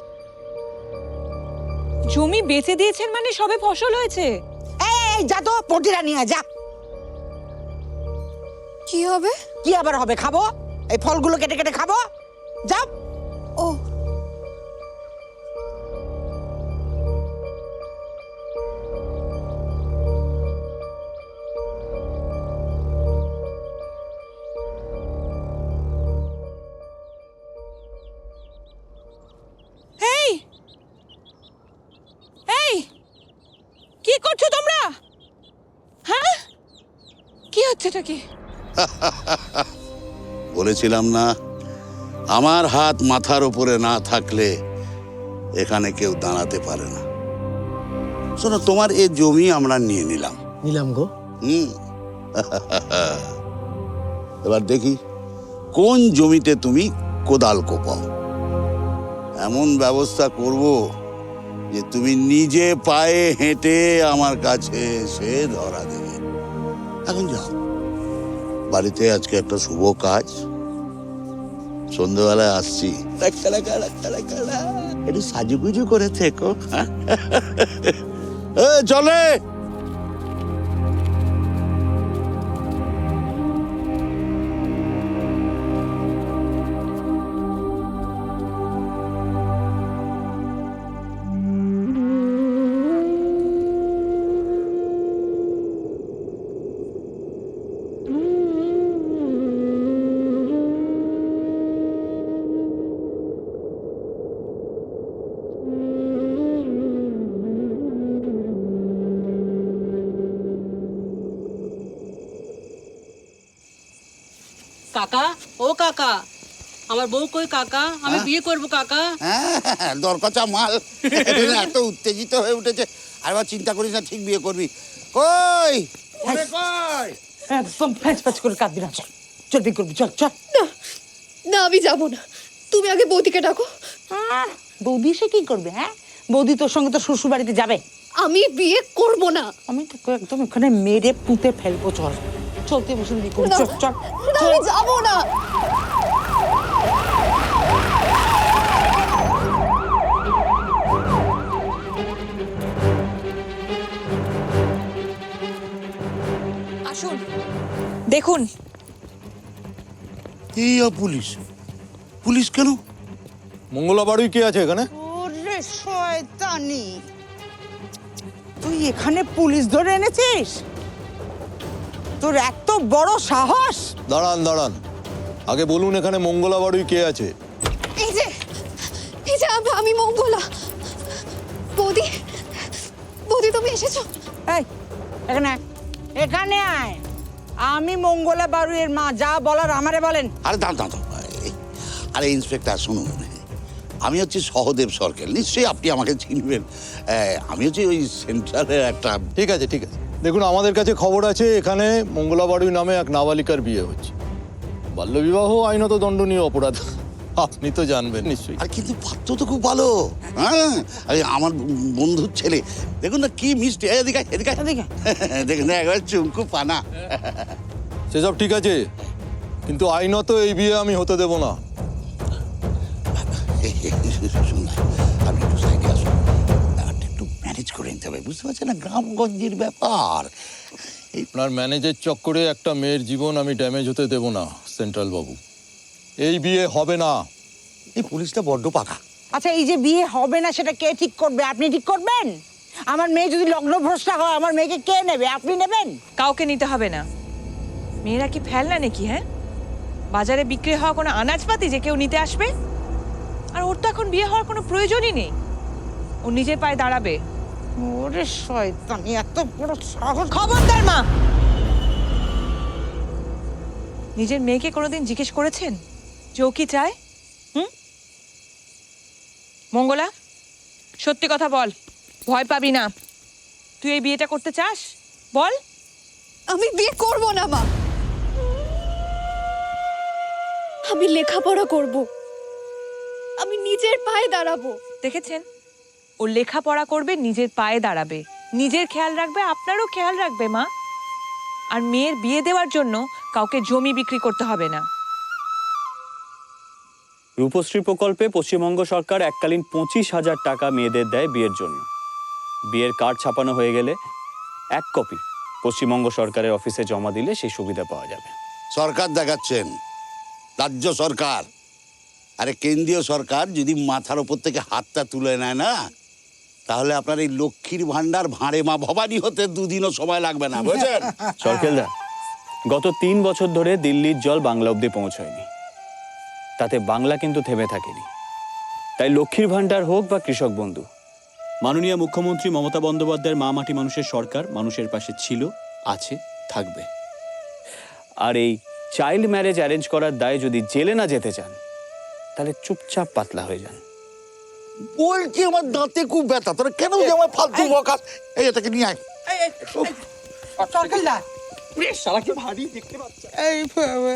জমি বেচে দিয়েছেন মানে সবে ফসল হয়েছে। এই যা তো, পটিরা নিয়ে যা। কি হবে? কি আবার হবে? খাবো, এই ফলগুলো কেটে কেটে খাবো। যাও। ও, এই এই কি করছো তোমরা? হ্যাঁ, কি হচ্ছে এটা? কি বলেছিলাম না, আমার হাত মাথার উপরে না থাকলে এখানে কেউ দাঁড়াতে পারে না। শোনো, তোমার এই জমি আমরা নিয়ে নিলাম গো। এবার দেখি কোন জমিতে তুমি কোদাল কোপাও। এমন ব্যবস্থা করব যে তুমি নিজে পায়ে হেঁটে আমার কাছে এসে ধরা দেবে। এখন যাও, বাড়িতে আজকে একটা শুভ কাজ, সন্ধ্যেবেলায় আসছি, একটু সাজুগুজু করে থেকো। চলে কাকা, ও কাকা, আমার বউ কই কাকা? আমি বিয়ে করব কাকা। হ্যাঁ, দরকার মাল। এত উত্তেজিত হয়ে উঠেছে, আরেবার চিন্তা করিস না, ঠিক বিয়ে করবি। কই কই একদম ফ্যাচ ফ্যাচ করে কাঁদবি না, চল চল বিয়ে করবি, চল চল। না না, আমি যাব না। তুমি আগে বৌদিকে ডাকো। বৌদি এসে কি করবে? হ্যাঁ, বৌদি তোর সঙ্গে তো শ্বশুর বাড়িতে যাবে। আমি বিয়ে করব না। আমি তো একদম এখানে মেরে পুঁতে ফেলবো। চল চলতে বসুন, বিয়ে করবি, চল চল। না, আমি যাব না। আসুন, দেখুন। এই পুলিশ, পুলিশ কেন? মঙ্গলা বাড়ি কে আছে এখানে? ওরে শয়তানি, তুই এখানে পুলিশ ধরে এনেছিস? তোর এত বড় সাহস! দাঁড়ান দাঁড়ান, আগে বলুন এখানে মঙ্গলা বাড়ি কে আছে? এই যে আমি মঙ্গলা। বৌদি, বৌদি তুমি এসেছো? এই এখানে আয়, এখানে আয়। আমি মঙ্গলা বাড়ুয়ের মা, যা বলার আমারে বলেন। আরে দাঁড় দাঁড়, আরে ইন্সপেক্টর শুনুন, আমি হচ্ছি সহদেব সরকার, নিশ্চয়ই আপনি আমাকে চিনবেন। আমি হচ্ছি ওই সেন্ট্রালের একটা। ঠিক আছে ঠিক আছে, দেখুন আমাদের কাছে খবর আছে এখানে মঙ্গলা বাড়ি নামে এক নাবালিকার বিয়ে হচ্ছে। বাল্যবিবাহ আইনত দণ্ডনীয় অপরাধ, আপনি তো জানবেন নিশ্চয়ই। আর কিন্তু পাত্র তো খুব ভালো। হ্যাঁ, আমার বন্ধুর ছেলে, দেখুন না কি মিষ্টি। এদিকে এদিকে এদিকে। দেখুন না, একবার চুমকু পানা। সেসব ঠিক আছে, কিন্তু আইনত এই বিয়ে আমি হতে দেব না। শুনুন, আপনি একটু সাইডে আসুন, ব্যাপারটা একটু ম্যানেজ করে নিতে হবে, বুঝতে পারছেন না, গ্রামগঞ্জের ব্যাপার। আপনার ম্যানেজের চক্করে একটা মেয়ের জীবন আমি ড্যামেজ হতে দেব না সেন্ট্রাল বাবু। এই বিয়ে হবে না। এই পুলিশটা বড্ড পাকা। আচ্ছা, এই যে বিয়ে হবে না সেটা কে ঠিক করবে? আপনি ঠিক করবেন? আমার মেয়ে যদি লগ্নভ্রষ্টা হয়, আমার মেয়েকে কে নেবে? আপনি নেবেন? কাউকে নিতে হবে না। মেয়েরা কি ফেলনা নাকি? হ্যাঁ, বাজারে বিক্রি হওয়া কোনো আনাজপাতি যে কেউ নিতে আসবে? আর ওর তো এখন বিয়ে হওয়ার কোনো প্রয়োজনই নেই, ও নিজের পায়ে দাঁড়াবে। ওরে শয়তানি, এত বড় সাহস! খবরদার মা! নিজের মেয়েকে কোনোদিন জিজ্ঞেস করেছেন যে ও কি চায়? মঙ্গলা, সত্যি কথা বল, ভয় পাবি না। তুই এই বিয়েটা করতে চাস? বল। আমি বিয়ে করব না মা। আমি লেখাপড়া করব, আমি নিজের পায়ে দাঁড়াবো। দেখেছেন, ও লেখাপড়া করবে, নিজের পায়ে দাঁড়াবে, নিজের খেয়াল রাখবে, আপনারও খেয়াল রাখবে মা। আর মেয়ের বিয়ে দেওয়ার জন্য কাউকে জমি বিক্রি করতে হবে না। রূপশ্রী প্রকল্পে পশ্চিমবঙ্গ সরকার এককালীন 25,000 টাকা মেয়েদের দেয় বিয়ের জন্য। বিয়ের কার্ড ছাপানো হয়ে গেলে 1 কপি পশ্চিমবঙ্গ সরকারের অফিসে জমা দিলে সেই সুবিধা পাওয়া যাবে। সরকার দেখাচ্ছেন, রাজ্য সরকার। আরে কেন্দ্রীয় সরকার যদি মাথার ওপর থেকে হাতটা তুলে নেয় না, তাহলে আপনার এই লক্ষ্মীর ভান্ডার ভাঁড়ে মা ভবানী হতে 2 দিনও সময় লাগবে না, বুঝছেন? সরকেলদা, গত 3 বছর ধরে দিল্লির জল বাংলা অবধি পৌঁছয়নি, তাতে বাংলা কিন্তু থেমে থাকেনি। তাই লক্ষ্মীর ভান্ডার হোক বা কৃষক বন্ধু, মাননীয় মুখ্যমন্ত্রী মমতা বন্দ্যোপাধ্যায়ের মা মাটি মানুষের সরকার মানুষের পাশে ছিল, আছে, থাকবে। আর এই চাইল্ড ম্যারেজ অ্যারেঞ্জ করার দায়ে যদি জেলে না যেতে চান, তাহলে চুপচাপ পাতলা হয়ে যান। বলছি আমার দাঁতে খুব ব্যথা, তোরা কেন যে আমার ফালতু বকাস? এই এটাকে নিয়ে আয়। সরকারদা, শালাকে ভারী দেখতে পাচ্ছ। এই বাবা,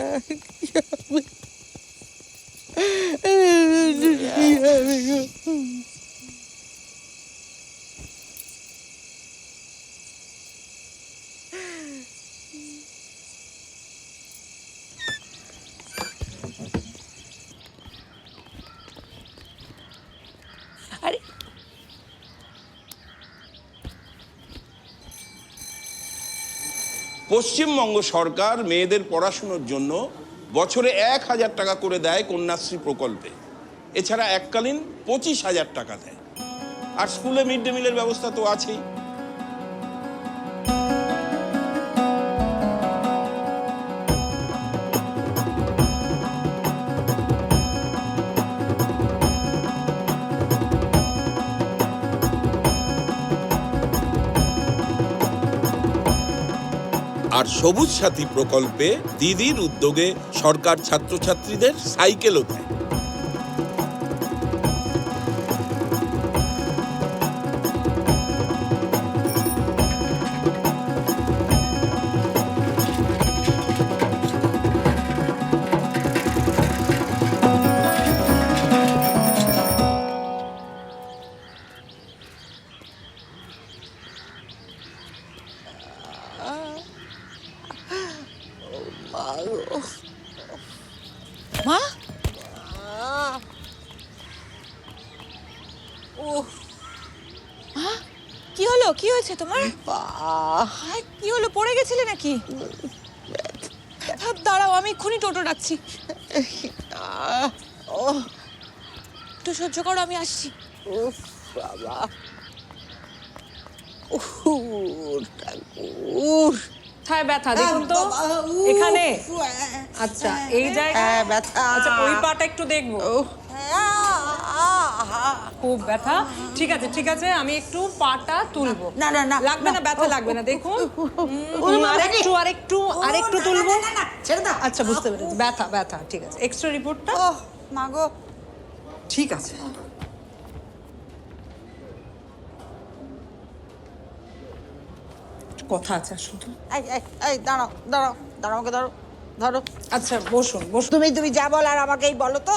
পশ্চিমবঙ্গ সরকার মেয়েদের পড়াশুনোর জন্য বছরে 1,000 টাকা করে দেয় কন্যাশ্রী প্রকল্পে। এছাড়া এককালীন 25,000 টাকা দেয়। আর স্কুলে মিড ডে মিলের ব্যবস্থা তো আছেই। আর সবুজ সাথী প্রকল্পে দিদির উদ্যোগে সরকার ছাত্রছাত্রীদের সাইকেলও দেয়। মা ও মা, কি হলো? কি হয়েছে তোমার? কি হলো, পড়ে গেছিলে নাকি? দাঁড়াও, আমি এক্ষুনি টোটো ডাকছি। একটু সহ্য করো, আমি আসছি। বাবা, কোথায় ব্যথা দেখুন তো, এখানে? আচ্ছা, এই জায়গায় ব্যথা। আচ্ছা, ওই পাটা একটু দেখবো। খুব ব্যথা। ঠিক আছে ঠিক আছে, আমি একটু পাটা তুলবো। না না না, লাগবে না, ব্যথা লাগবে না, দেখুন। আরেকটু আরেকটু আরেকটু তুলবো। আচ্ছা, বুঝতে পেরেছি, ব্যথা ব্যথা। ঠিক আছে, এক্সট্রা রিপোর্টটা। মা গো, ঠিক আছে। কথা আছে শুধু। এই দাঁড়াও দাঁড়াও দাঁড়াও, আমাকে ধরো ধরো। আচ্ছা, বসুন বসুন। তুমি যা বল আর আমাকেই বলো তো,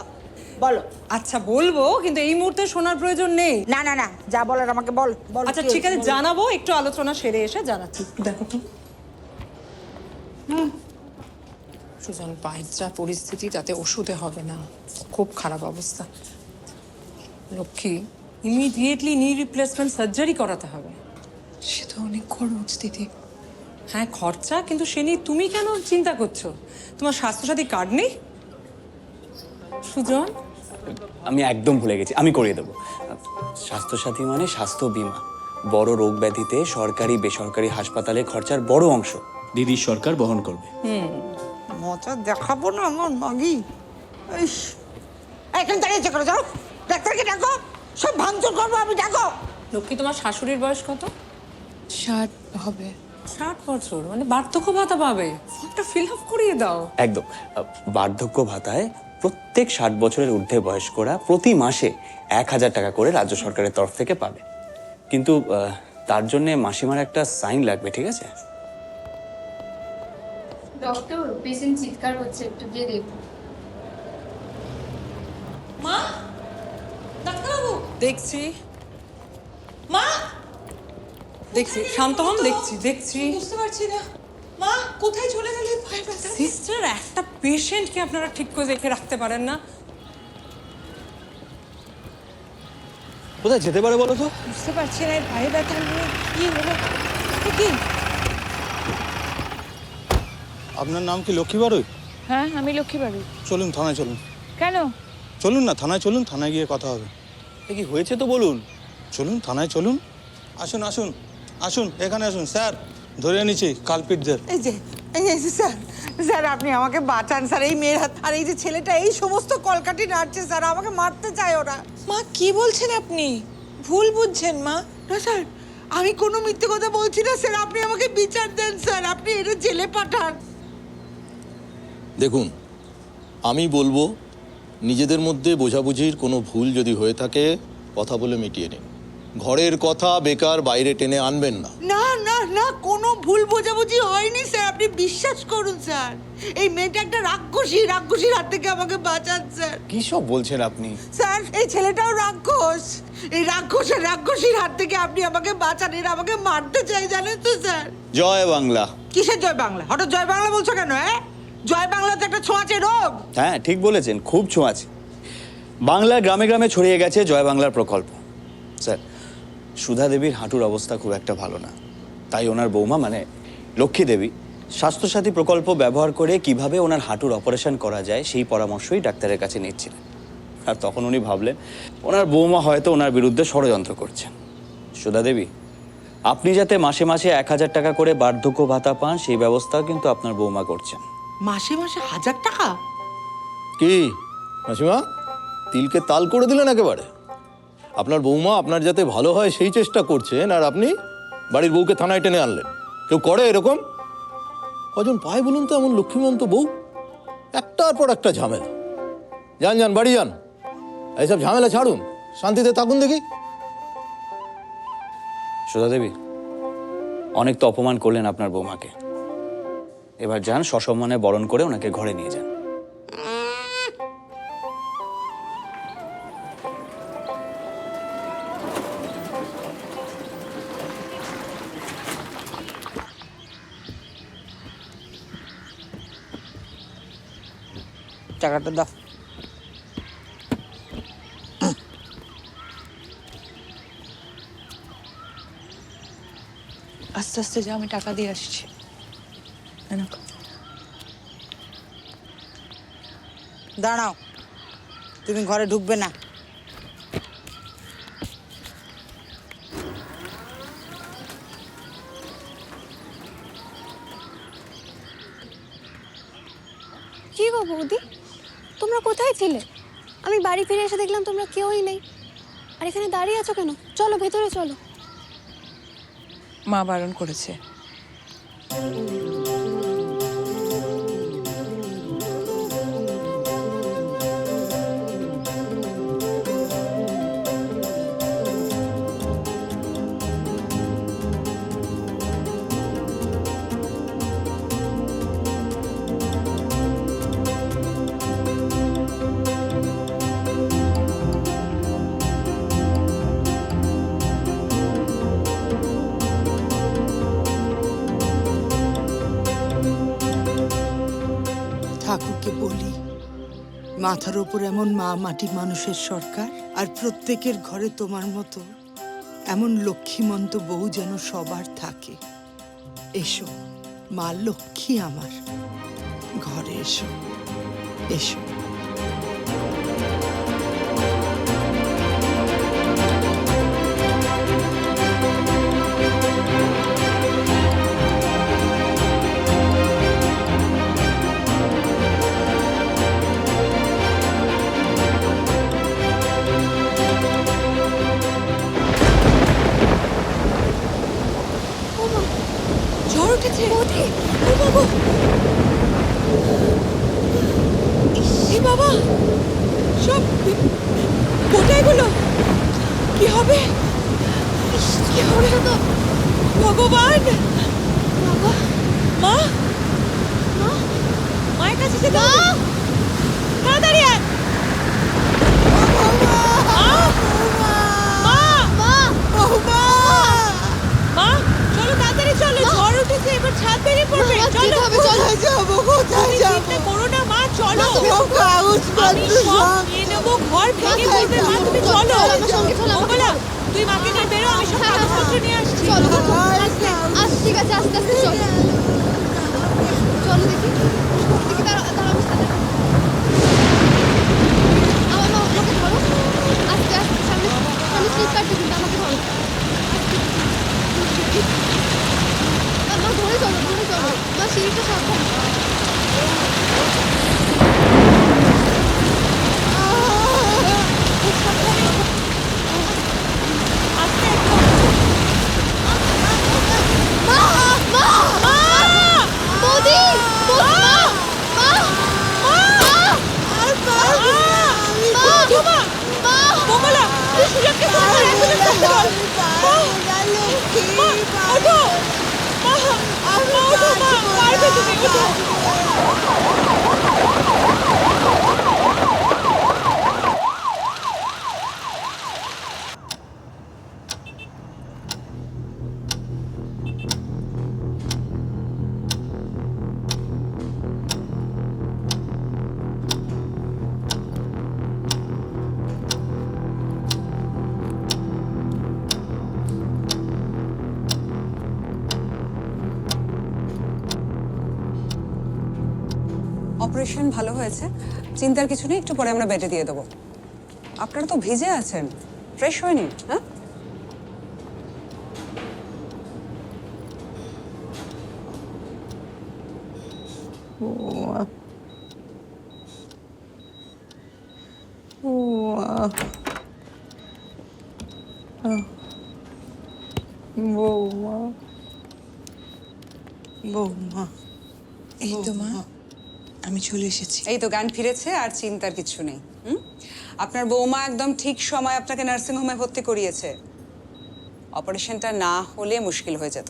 বলো। আচ্ছা, বলবো, কিন্তু এই মুহূর্তে শোনার প্রয়োজন নেই। না না না, যা বলার আমাকে বল বল। আচ্ছা, ঠিক আছে, জানাবো, একটু আলোচনা সেরে এসে জানাচ্ছি। দেখো তো সুজন, পায়ের যা পরিস্থিতি তাতে ওষুধে হবে না, খুব খারাপ অবস্থা। লক্ষ্মী, ইমিডিয়েটলি নি রিপ্লেসমেন্ট সার্জারি করাতে হবে। সে তো অনেক খরচ দিদি। হ্যাঁ, খরচা, কিন্তু সে নিয়ে তুমি কেন চিন্তা করছো? তোমার স্বাস্থ্যসাথী কার্ড নেই? সুজন, আমি একদম ভুলে গেছি, আমি করিয়ে দেবো। স্বাস্থ্যসাথী মানে স্বাস্থ্য বীমা। বড় রোগ ব্যাধিতে সরকারি বেসরকারি হাসপাতালে খরচার বড় অংশ দিদির সরকার বহন করবে। মজা দেখাবো না আমার মাগি। এখানে দাঁড়িয়েছে করে, যাও ডাক্তারকে ডাকো, সব ভাঙচুর করবো আমি, ডাকো। লক্ষ্মী, তোমার শাশুড়ির বয়স কত? 60 হবে। 60 বছর, মানে বার্ধক্য ভাতা পাবে। ফর্মটা ফিল আপ করিয়ে দাও। একদম। বার্ধক্য ভাতায় প্রত্যেক 60 বছরের ঊর্ধ্বে বয়স্করা প্রতি মাসে 1,000 টাকা করে রাজ্য সরকারের তরফ থেকে পাবে। কিন্তু তার জন্য মাসিমার একটা সাইন লাগবে, ঠিক আছে? ডক্টর, পেশেন্ট চিৎকার করছে, একটু গিয়ে দেখুন। মা, ডাক্তারবাবু। দেখছি মা, দেখছি, শান্ত হন, দেখছি দেখছি। বুঝতে পারছি না। মা, কোথায় চলে গেলে? পায়ে ব্যথা। সিস্টার, একটা পেশেন্টকে আপনারা ঠিক করে দেখে রাখতে পারেন না? কোথায় যেতে পারে বলো তো? বুঝতে পারছি না, পায়ে ব্যথা নিয়ে কি হলো কি? আপনার নাম কি লক্ষ্মী বাড়ুই? হ্যাঁ, আমি লক্ষ্মী বাড়ি। চলুন থানায় চলুন। কেন? চলুন না, থানায় চলুন, থানায় গিয়ে কথা হবে। কি হয়েছে তো বলুন। চলুন থানায় চলুন। আসুন আসুন আসুন, এখানে আসুন স্যার, ধরে নিচ্ছি কালপিটদের। এই যে স্যার, স্যার আপনি আমাকে বাঁচান স্যার। এই মেয়ের হাত আর এই যে ছেলেটা, এই সমস্ত কলকাঠি নাড়ছে স্যার, আমাকে মারতে চায় ওরা। মা, কি বলছেন আপনি? ভুল বুঝছেন মা। না স্যার, আমি কোনো মিথ্যে কথা বলছি না স্যার, আপনি আমাকে বিচার দেন স্যার, আপনি এটা জেলে পাঠান। দেখুন, আমি বলবো নিজেদের মধ্যে বোঝাবুঝির কোনো ভুল যদি হয়ে থাকে কথা বলে মিটিয়ে নিন। ঘরের কথা বেকার বাইরে টেনে আনবেন না। না না না, কোনো ভুল বোঝাবুঝি হয়নি স্যার, আপনি বিশ্বাস করুন স্যার। এই মেয়েটা একটা রাক্ষসীর হাত থেকে আমাকে বাঁচান স্যার। কি সব বলছেন আপনি? স্যার, এই ছেলেটাও রাক্ষস। এই রাক্ষসীর হাত থেকে আপনি আমাকে বাঁচান, এরা আমাকে মারতে চাই, জানেন তো স্যার। জয় বাংলা। কিসের জয় বাংলা? হঠাৎ জয় বাংলা বলছো কেন? হ্যাঁ, জয় বাংলা তো একটা ছোঁয়াচে রোগ। হ্যাঁ, ঠিক বলেছেন, খুব ছোঁয়াচে। বাংলার গ্রামে গ্রামে ছড়িয়ে গেছে জয় বাংলার প্রকল্প। স্যার, সুধা দেবীর হাঁটুর অবস্থা খুব একটা ভালো না, তাই ওনার বৌমা মানে লক্ষ্মী দেবী স্বাস্থ্যসাথী প্রকল্প ব্যবহার করে কিভাবে ওনার হাঁটুর অপারেশন করা যায় সেই পরামর্শই ডাক্তারের কাছে নিচ্ছিলেন। আর তখন উনি ভাবলেন ওনার বৌমা হয়তো ওনার বিরুদ্ধে ষড়যন্ত্র করছেন। সুধা দেবী, আপনি যাতে মাসে মাসে 1000 টাকা করে বার্ধক্য ভাতা পান সেই ব্যবস্থাও কিন্তু আপনার বৌমা করছেন। মাসে মাসে 1000 টাকা? কি মাসিমা, তিলকে তাল করে দিলেন একেবারে। আপনার বৌমা আপনার যাতে ভালো হয় সেই চেষ্টা করছেন, আর আপনি বাড়ির বউকে থানায় টেনে আনলেন। কেউ করে এরকম? কজন পায় বলুন তো এমন লক্ষ্মীমন্ত বউ? একটার পর একটা ঝামেলা। যান যান, বাড়ি যান, এইসব ঝামেলা ছাড়ুন, শান্তিতে থাকুন দেখি। সুধা দেবী, অনেক তো অপমান করলেন আপনার বৌমাকে, এবার যান সসম্মানে বরণ করে ওনাকে ঘরে নিয়ে যান। টাকাটা দাও। আস্তে আস্তে যা, আমি টাকা দিয়ে আসছি। দাঁড়াও, তুমি ঘরে ঢুকবে না। কি গো বৌদি, তোমরা কোথায় ছিলে? আমি বাড়ি ফিরে এসে দেখলাম তোমরা কেউই নেই। আর এখানে দাঁড়িয়ে আছো কেন? চলো ভেতরে চলো। মা বারণ করেছে। ঠাকুরকে বলি, মাথার ওপর এমন মা মাটি মানুষের সরকার, আর প্রত্যেকের ঘরে তোমার মতো এমন লক্ষ্মীমন্ত বউ যেন সবার থাকে। এসো মা লক্ষ্মী আমার, ঘরে এসো, এসো। ঝড় উঠেছে। এই বাবা, সব কোথায় গুলো? কি হবে? কি হবে তো? ভগবান! মা, মায়ের কাছে যেতে হবে। তাড়াতাড়ি আয়। মা, চলো তাড়াতাড়ি চলো, ঝড় উঠেছে, এবার ছাদ বেরিয়ে পড়বে। চলো কোথায় যাবো, কোথায় যাবো? চিন্তা করো না মা, চলো। কাগজপত্র আমি সব নিয়ে নেবো, ঘর ভেঙে পড়বে মা, তুমি চলো। মঙ্গলা, তুই মাকে নিয়ে বেরো, আমি সব কাগজপত্র নিয়ে আসছি। ঠিক আছে, আস্তে আস্তে চলো। চলো দেখি, দেখি দাঁড়াও। আমার মা আমাকে ধরো, আস্তে আস্তে, সামনে স্লিপ কাটবে কিন্তু, আমাকে ধরো। মা ধরে চলো, মা সিঁড়িটা সাবধান। অপারেশন ভালো হয়েছে, চিন্তার কিছু নেই, একটু পরে আমরা বেডে দিয়ে দেবো। আপনারা তো ভিজে আছেন, ফ্রেশ হয়ে নিন। হ্যাঁ, বৌমা, বৌমা, এই তো মা, আমি চলে এসেছি। এই তো জ্ঞান ফিরেছে, আর চিন্তার কিছু নেই। আপনার বৌমা একদম ঠিক সময় আপনাকে নার্সিংহোমে ভর্তি করিয়েছে। অপারেশনটা না হলে মুশকিল হয়ে যেত।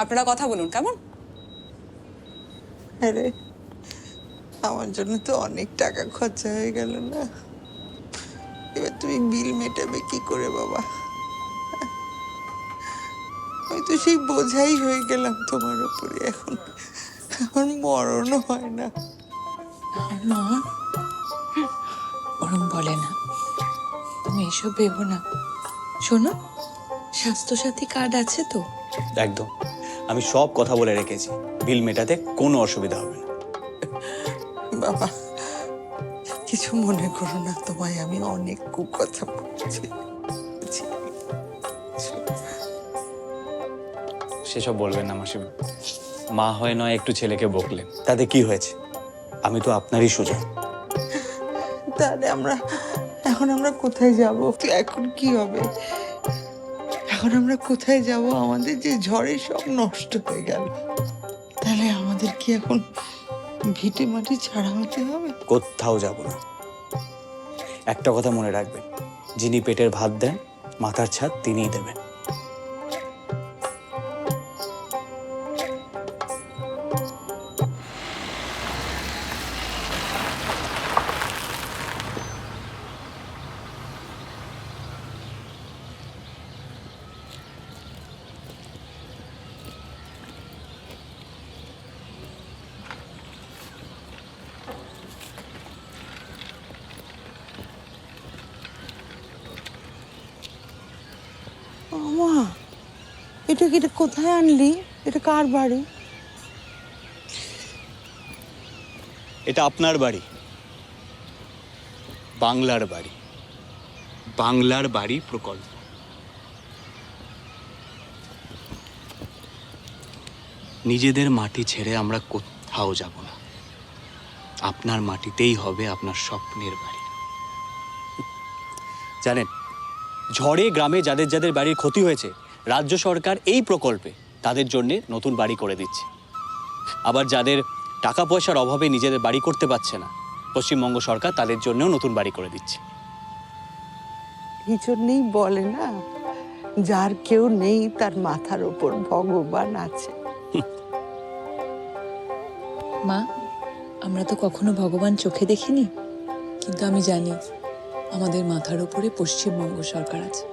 আপনারা কথা বলুন, কেমন? আরে আমার জন্য তো অনেক টাকা খরচা হয়ে গেল না, এবার তুমি বিল মেটাবে কি করে বাবা? আমি তো সেই বোঝাই হয়ে গেলাম তোমার উপরে, এখন আমার মরণও হয় না। মা, ওরম বলে না, তুমি এসব ভেবো না। শোনো, স্বাস্থ্যসাথী কার্ড আছে তো? একদম, আমি সব কথা বলে রেখেছি, বিল মেটাতে কোনো অসুবিধা হবে না। বাবা কিছু মনে করো না, তোমায় আমি অনেক কুকথা বলছি। সেসব বলবেন না মাসিমা, মা হয় নয় একটু ছেলেকে বকলেন, তাতে কি হয়েছে? আমি তো আপনারই সুজন। তাহলে এখন আমরা কোথায় যাব? এখন কি হবে? এখন আমরা কোথায় যাব? আমাদের যে ঝড়ে সব নষ্ট হয়ে গেল, তাহলে আমাদের কি এখন ভিটে মাটি ছাড়া হতে হবে? কোথাও যাব না। একটা কথা মনে রাখবেন, যিনি পেটের ভাত দেন মাথার ছাদ তিনিই দেবেন। মা, এটা কোথায় আনলি? এটা কার বাড়ি? এটা আপনার বাড়ি, বাংলার বাড়ি, বাংলার বাড়ি প্রকল্প। নিজেদের মাটি ছেড়ে আমরা কোথাও যাব না, আপনার মাটিতেই হবে আপনার স্বপ্নের বাড়ি। জানেন, ঝড়ে গ্রামে যাদের যাদের বাড়ির ক্ষতি হয়েছে, রাজ্য সরকার এই প্রকল্পে তাদের জন্য নতুন বাড়ি করে দিচ্ছে। আবার যাদের টাকা পয়সার অভাবে নিজেদের বাড়ি করতে পারছে না, পশ্চিমবঙ্গ সরকার তাদের জন্যও নতুন বাড়ি করে দিচ্ছে। এই জন্যই বলে না, যার কেউ নেই তার মাথার ওপর ভগবান আছে। মা, আমরা তো কখনো ভগবান চোখে দেখিনি, কিন্তু আমি জানি আমাদের মাথার উপরে পশ্চিমবঙ্গ সরকার আছে।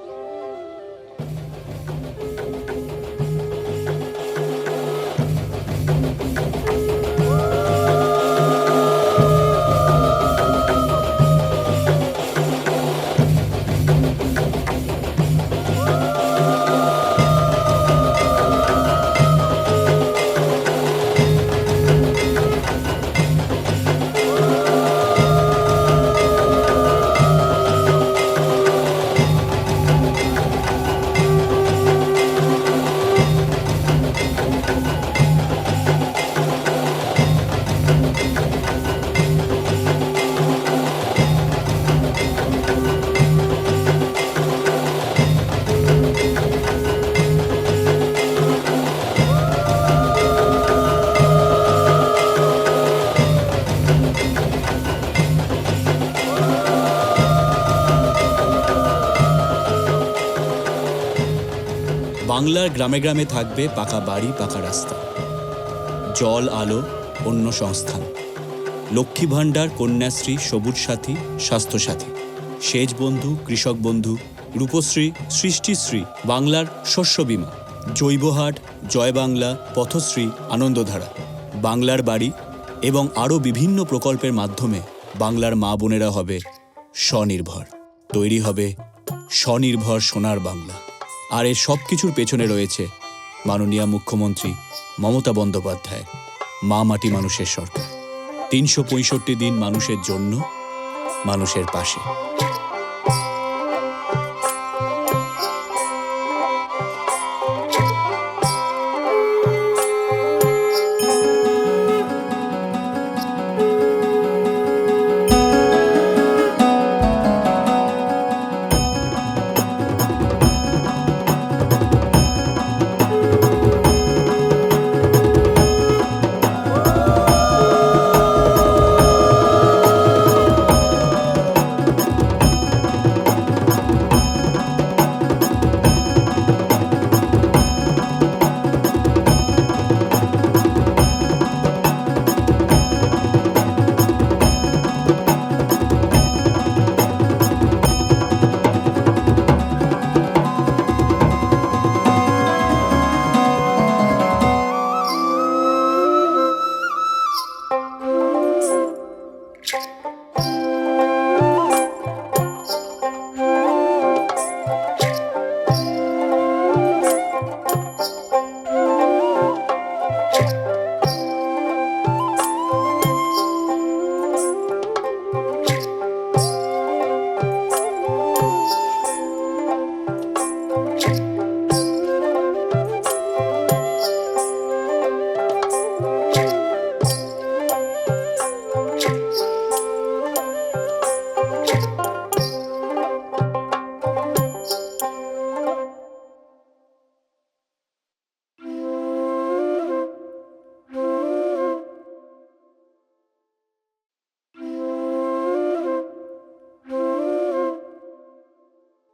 বাংলার গ্রামে গ্রামে থাকবে পাকা বাড়ি, পাকা রাস্তা, জল, আলো, অন্য সংস্থান, লক্ষ্মী ভাণ্ডার, কন্যাশ্রী, সবুজ সাথী, স্বাস্থ্যসাথী, সেচ বন্ধু, কৃষক বন্ধু, রূপশ্রী, সৃষ্টিশ্রী, বাংলার শস্য বীমা, জৈবহাট, জয় বাংলা, পথশ্রী, আনন্দধারা, বাংলার বাড়ি এবং আরও বিভিন্ন প্রকল্পের মাধ্যমে বাংলার মা বোনেরা হবে স্বনির্ভর। তৈরি হবে স্বনির্ভর সোনার বাংলা। আর এর সব কিছুর পেছনে রয়েছে মাননীয় মুখ্যমন্ত্রী মমতা বন্দ্যোপাধ্যায় মা মাটি মানুষের সরকার। 365 দিন মানুষের জন্য, মানুষের পাশে।